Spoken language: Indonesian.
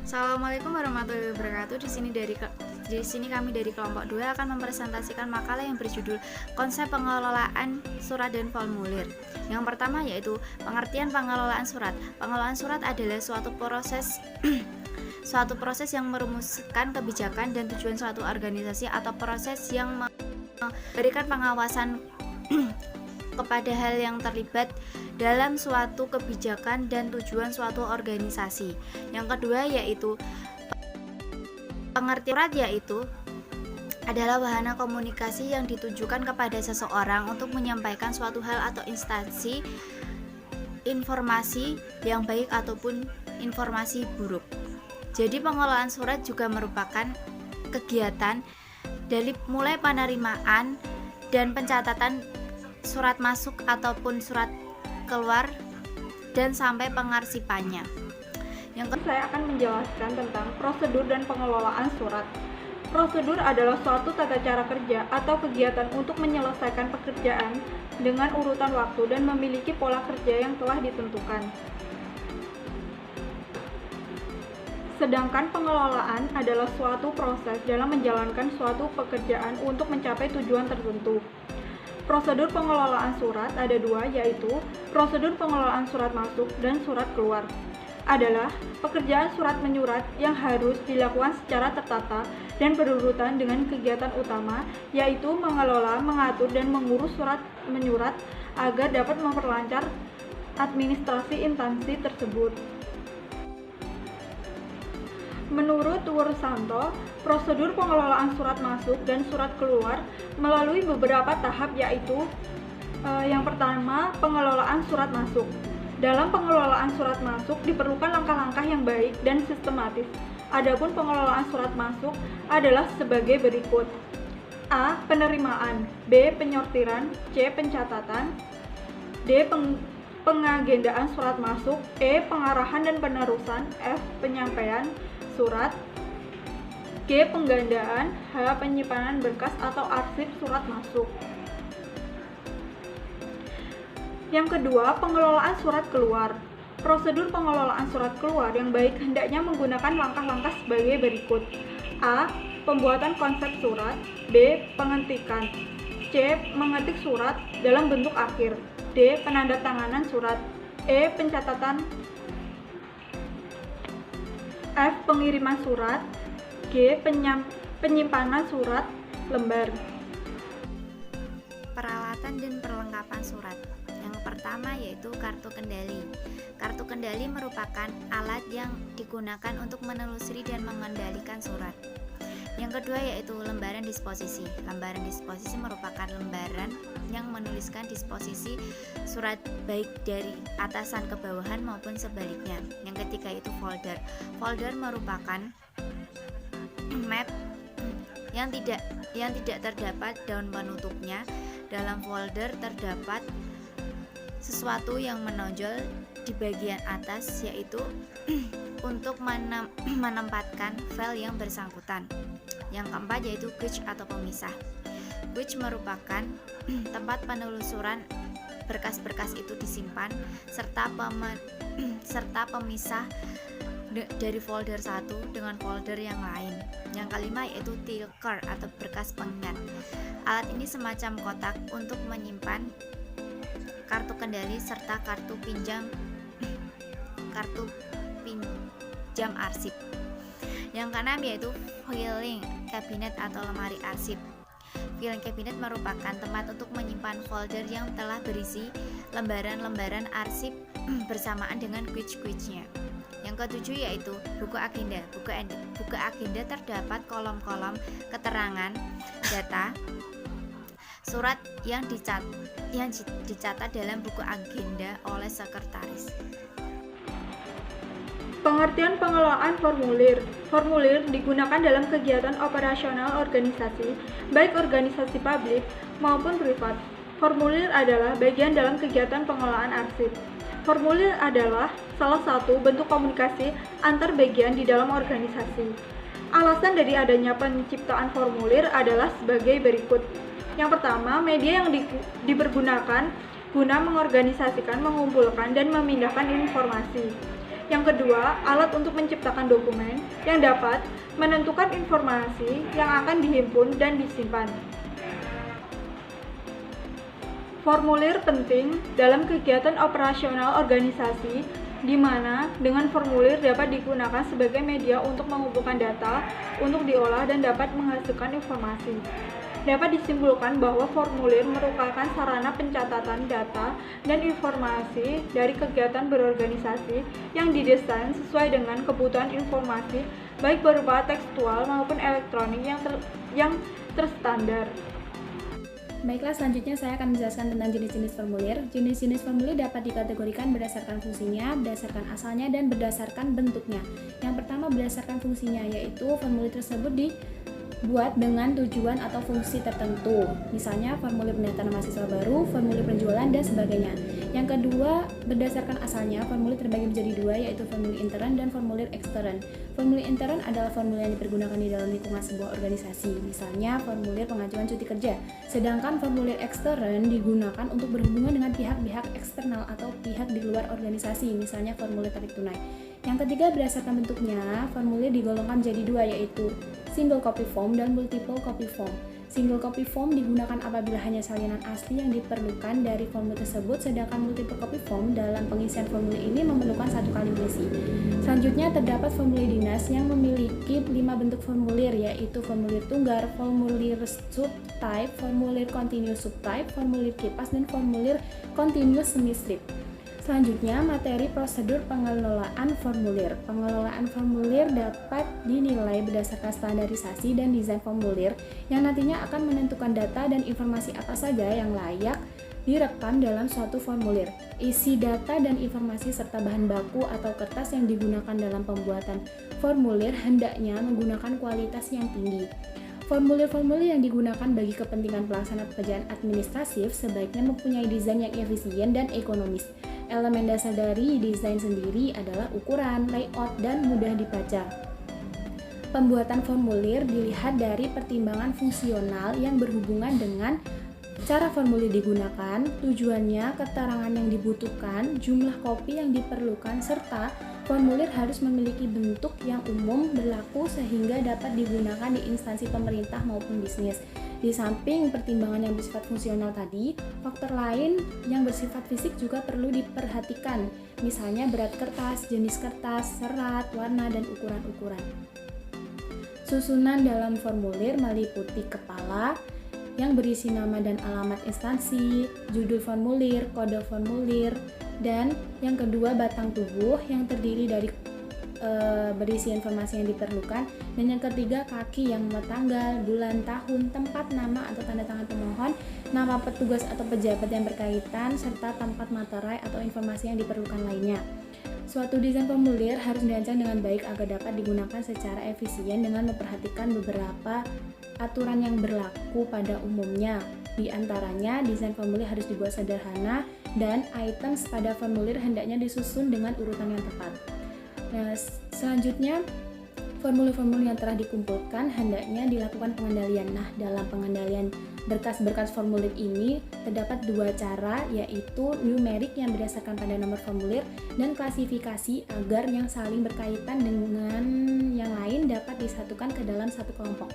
Assalamualaikum warahmatullahi wabarakatuh. Di sini kami dari kelompok 2 akan mempresentasikan makalah yang berjudul Konsep Pengelolaan Surat dan Formulir. Yang pertama yaitu pengertian pengelolaan surat. Pengelolaan surat adalah suatu proses yang merumuskan kebijakan dan tujuan suatu organisasi atau proses yang memberikan pengawasan kepada hal yang terlibat dalam suatu kebijakan dan tujuan suatu organisasi. Yang kedua yaitu pengertian surat, yaitu adalah wahana komunikasi yang ditujukan kepada seseorang untuk menyampaikan suatu hal atau instansi informasi yang baik ataupun informasi buruk. Jadi pengelolaan surat juga merupakan kegiatan dari mulai penerimaan dan pencatatan surat masuk ataupun surat keluar dan sampai pengarsipannya. Saya akan menjelaskan tentang prosedur dan pengelolaan surat. Prosedur adalah suatu tata cara kerja atau kegiatan untuk menyelesaikan pekerjaan dengan urutan waktu dan memiliki pola kerja yang telah ditentukan. Sedangkan pengelolaan adalah suatu proses dalam menjalankan suatu pekerjaan untuk mencapai tujuan tertentu. Prosedur pengelolaan surat ada dua, yaitu prosedur pengelolaan surat masuk dan surat keluar. Adalah pekerjaan surat menyurat yang harus dilakukan secara tertata dan berurutan dengan kegiatan utama, yaitu mengelola, mengatur, dan mengurus surat menyurat agar dapat memperlancar administrasi instansi tersebut. Menurut Wursanto, prosedur pengelolaan surat masuk dan surat keluar melalui beberapa tahap, yaitu yang pertama, pengelolaan surat masuk. Dalam pengelolaan surat masuk diperlukan langkah-langkah yang baik dan sistematis. Adapun pengelolaan surat masuk adalah sebagai berikut: A. Penerimaan, B. Penyortiran, C. Pencatatan, D. Pengagendaan surat masuk, E. Pengarahan dan penerusan, F. Penyampaian surat, G. Penggandaan, H. Penyimpanan berkas atau arsip surat masuk. Yang kedua, pengelolaan surat keluar. Prosedur pengelolaan surat keluar yang baik hendaknya menggunakan langkah-langkah sebagai berikut: A. Pembuatan konsep surat, B. Pengetikan, C. Mengetik surat dalam bentuk akhir, D. Penandatanganan surat, E. Pencatatan, F. Pengiriman surat, G. Penyimpanan surat lembar. Peralatan dan perlengkapan surat. Yang pertama yaitu kartu kendali. Kartu kendali merupakan alat yang digunakan untuk menelusuri dan mengendalikan surat. Yang kedua yaitu lembaran disposisi. Lembaran disposisi merupakan lembaran yang menuliskan disposisi surat baik dari atasan ke bawahan maupun sebaliknya. Yang ketiga itu folder. Folder merupakan map yang tidak terdapat daun penutupnya. Dalam folder terdapat sesuatu yang menonjol di bagian atas, yaitu untuk menempatkan file yang bersangkutan. Yang keempat yaitu gauge atau pemisah. Gauge merupakan tempat penelusuran berkas-berkas itu disimpan serta pemisah dari folder satu dengan folder yang lain. Yang kelima yaitu tilker atau berkas pengingat. Alat ini semacam kotak untuk menyimpan kartu kendali serta kartu pinjam arsip. Yang keenam yaitu filing cabinet atau lemari arsip. Filing cabinet merupakan tempat untuk menyimpan folder yang telah berisi lembaran-lembaran arsip bersamaan dengan gauge-nya. Yang ketujuh yaitu buku agenda. Buku agenda terdapat kolom-kolom keterangan data surat yang dicatat dalam buku agenda oleh sekretaris. Pengertian pengelolaan formulir. Formulir digunakan dalam kegiatan operasional organisasi, baik organisasi publik maupun privat. Formulir adalah bagian dalam kegiatan pengelolaan arsip. Formulir adalah salah satu bentuk komunikasi antar bagian di dalam organisasi. Alasan dari adanya penciptaan formulir adalah sebagai berikut. Yang pertama, media yang dipergunakan guna mengorganisasikan, mengumpulkan, dan memindahkan informasi. Yang kedua, alat untuk menciptakan dokumen yang dapat menentukan informasi yang akan dihimpun dan disimpan. Formulir penting dalam kegiatan operasional organisasi, di mana dengan formulir dapat digunakan sebagai media untuk mengumpulkan data, untuk diolah dan dapat menghasilkan informasi. Dapat disimpulkan bahwa formulir merupakan sarana pencatatan data dan informasi dari kegiatan berorganisasi yang didesain sesuai dengan kebutuhan informasi, baik berupa tekstual maupun elektronik yang terstandar. Baiklah, selanjutnya saya akan menjelaskan tentang jenis-jenis formulir. Jenis-jenis formulir dapat dikategorikan berdasarkan fungsinya, berdasarkan asalnya, dan berdasarkan bentuknya. Yang pertama berdasarkan fungsinya, yaitu formulir tersebut dibuat dengan tujuan atau fungsi tertentu. Misalnya formulir pendaftaran mahasiswa baru, formulir penjualan, dan sebagainya. Yang kedua, berdasarkan asalnya, formulir terbagi menjadi dua, yaitu formulir intern dan formulir ekstern. Formulir intern adalah formulir yang dipergunakan di dalam lingkungan sebuah organisasi, misalnya formulir pengajuan cuti kerja. Sedangkan formulir ekstern digunakan untuk berhubungan dengan pihak-pihak eksternal atau pihak di luar organisasi, misalnya formulir tarik tunai. Yang ketiga, berdasarkan bentuknya, formulir digolongkan menjadi dua, yaitu single copy form dan multiple copy form. Single copy form digunakan apabila hanya salinan asli yang diperlukan dari formulir tersebut, sedangkan multiple copy form dalam pengisian formulir ini memerlukan satu kali mengisi. Selanjutnya terdapat formulir dinas yang memiliki 5 bentuk formulir, yaitu formulir tunggar, formulir subtype, formulir continuous subtype, formulir kipas, dan formulir continuous semi-strip. Selanjutnya, materi prosedur pengelolaan formulir. Pengelolaan formulir dapat dinilai berdasarkan standarisasi dan desain formulir yang nantinya akan menentukan data dan informasi apa saja yang layak direkam dalam suatu formulir. Isi data dan informasi serta bahan baku atau kertas yang digunakan dalam pembuatan formulir hendaknya menggunakan kualitas yang tinggi. Formulir-formulir yang digunakan bagi kepentingan pelaksana pekerjaan administratif sebaiknya mempunyai desain yang efisien dan ekonomis. Elemen dasar dari desain sendiri adalah ukuran, layout, dan mudah dibaca. Pembuatan formulir dilihat dari pertimbangan fungsional yang berhubungan dengan cara formulir digunakan, tujuannya, keterangan yang dibutuhkan, jumlah kopi yang diperlukan, serta formulir harus memiliki bentuk yang umum berlaku sehingga dapat digunakan di instansi pemerintah maupun bisnis. Di samping pertimbangan yang bersifat fungsional tadi, faktor lain yang bersifat fisik juga perlu diperhatikan, misalnya berat kertas, jenis kertas, serat, warna, dan ukuran-ukuran. Susunan dalam formulir meliputi kepala yang berisi nama dan alamat instansi, judul formulir, kode formulir, dan yang kedua batang tubuh yang terdiri dari berisi informasi yang diperlukan, dan yang ketiga kaki yang memuat tanggal, bulan, tahun, tempat, nama atau tanda tangan pemohon, nama petugas atau pejabat yang berkaitan, serta tempat materai atau informasi yang diperlukan lainnya. Suatu desain formulir harus dirancang dengan baik agar dapat digunakan secara efisien dengan memperhatikan beberapa aturan yang berlaku pada umumnya. Di antaranya, desain formulir harus dibuat sederhana dan items pada formulir hendaknya disusun dengan urutan yang tepat. Nah, selanjutnya formulir-formulir yang telah dikumpulkan hendaknya dilakukan pengendalian. Nah, dalam pengendalian berkas-berkas formulir ini terdapat dua cara, yaitu numerik yang berdasarkan pada nomor formulir dan klasifikasi agar yang saling berkaitan dengan yang lain dapat disatukan ke dalam satu kelompok.